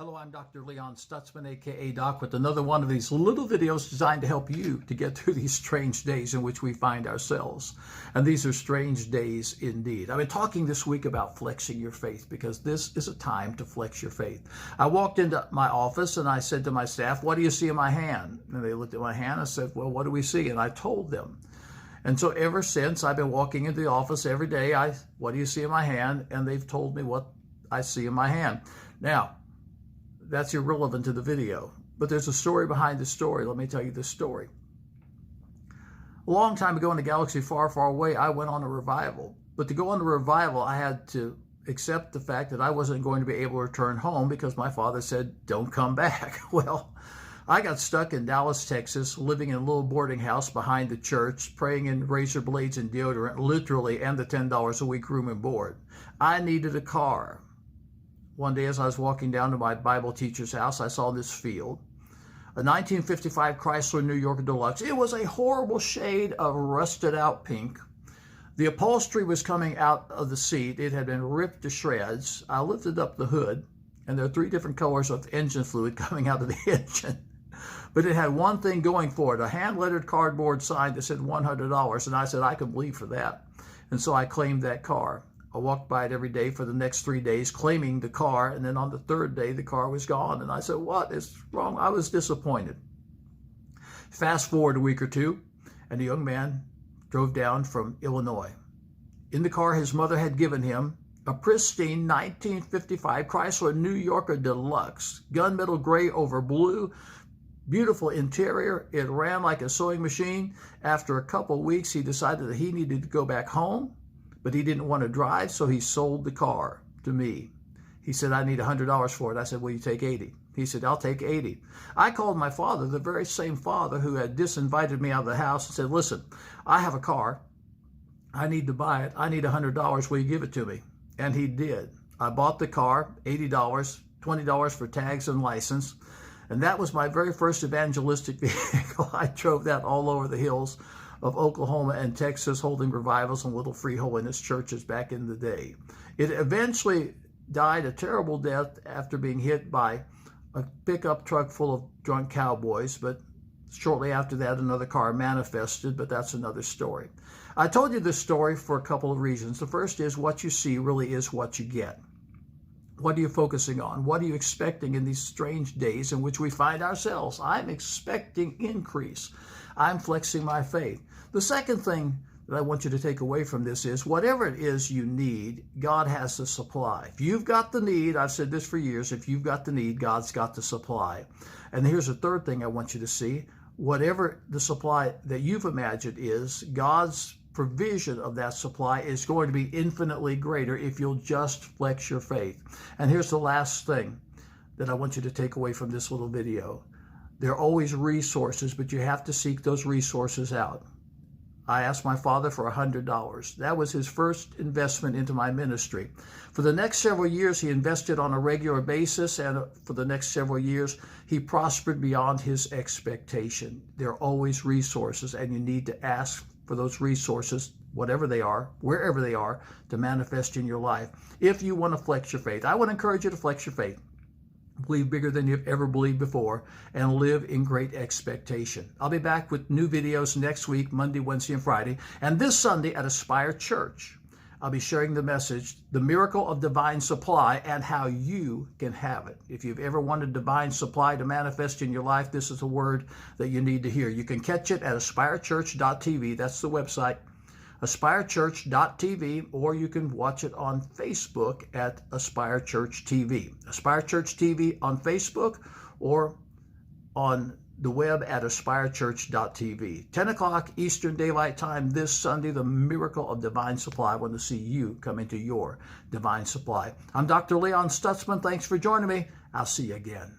Hello, I'm Dr. Leon Stutzman, aka Doc, with another one of these little videos designed to help you to get through these strange days in which we find ourselves. And these are strange days indeed. I've been talking this week about flexing your faith because this is a time to flex your faith. I walked into my office and I said to my staff, "What do you see in my hand?" And they looked at my hand and said, "Well, what do we see?" And I told them. And so ever since, I've been walking into the office every day. "What do you see in my hand?" And they've told me what I see in my hand. Now, that's irrelevant to the video, but there's a story behind the story. Let me tell you this story. A long time ago in a galaxy far, far away, I went on a revival. But to go on a revival, I had to accept the fact that I wasn't going to be able to return home because my father said, "Don't come back." Well, I got stuck in Dallas, Texas, living in a little boarding house behind the church, praying in razor blades and deodorant, literally, and the $10 a week room and board. I needed a car. One day as I was walking down to my Bible teacher's house, I saw this field, a 1955 Chrysler New Yorker Deluxe. It was a horrible shade of rusted out pink. The upholstery was coming out of the seat. It had been ripped to shreds. I lifted up the hood, and there are 3 different colors of engine fluid coming out of the engine. But it had one thing going for it, a hand-lettered cardboard sign that said $100, and I said I could believe for that. And so I claimed that car. I walked by it every day for the next 3 days, claiming the car, and then on the 3rd day, the car was gone. And I said, "What is wrong?" I was disappointed. Fast forward a week or two, and a young man drove down from Illinois. In the car, his mother had given him a pristine 1955 Chrysler New Yorker Deluxe, gunmetal gray over blue, beautiful interior. It ran like a sewing machine. After a couple of weeks, he decided that he needed to go back home, but he didn't want to drive, so he sold the car to me. He said, "I need $100 for it." I said, "Will you take 80? He said, "I'll take 80. I called my father, the very same father who had disinvited me out of the house, and said, "Listen, I have a car. I need to buy it. I need $100. Will you give it to me?" And he did. I bought the car, $80, $20 for tags and license. And that was my very first evangelistic vehicle. I drove that all over the hills of Oklahoma and Texas, holding revivals in little free holiness churches back in the day. It eventually died a terrible death after being hit by a pickup truck full of drunk cowboys, but shortly after that, another car manifested, but that's another story. I told you this story for a couple of reasons. The first is what you see really is what you get. What are you focusing on? What are you expecting in these strange days in which we find ourselves? I'm expecting increase. I'm flexing my faith. The second thing that I want you to take away from this is whatever it is you need, God has the supply. If you've got the need, I've said this for years, if you've got the need, God's got the supply. And here's the third thing I want you to see. Whatever the supply that you've imagined is, God's provision of that supply is going to be infinitely greater if you'll just flex your faith. And here's the last thing that I want you to take away from this little video. There are always resources, but you have to seek those resources out. I asked my father for $100. That was his first investment into my ministry. For the next several years, he invested on a regular basis, and for the next several years, he prospered beyond his expectation. There are always resources, and you need to ask for those resources, whatever they are, wherever they are, to manifest in your life. If you want to flex your faith, I would encourage you to flex your faith. Believe bigger than you've ever believed before, and live in great expectation. I'll be back with new videos next week, Monday, Wednesday, and Friday. And this Sunday at Aspire Church, I'll be sharing the message, The Miracle of Divine Supply, and how you can have it. If you've ever wanted divine supply to manifest in your life, this is a word that you need to hear. You can catch it at aspirechurch.tv. That's the website. aspirechurch.tv, or you can watch it on Facebook at Aspire Church TV. Aspire Church TV on Facebook, or on the web at aspirechurch.tv. 10 o'clock Eastern Daylight Time this Sunday, The Miracle of Divine Supply. I want to see you come into your divine supply. I'm Dr. Leon Stutzman. Thanks for joining me. I'll see you again.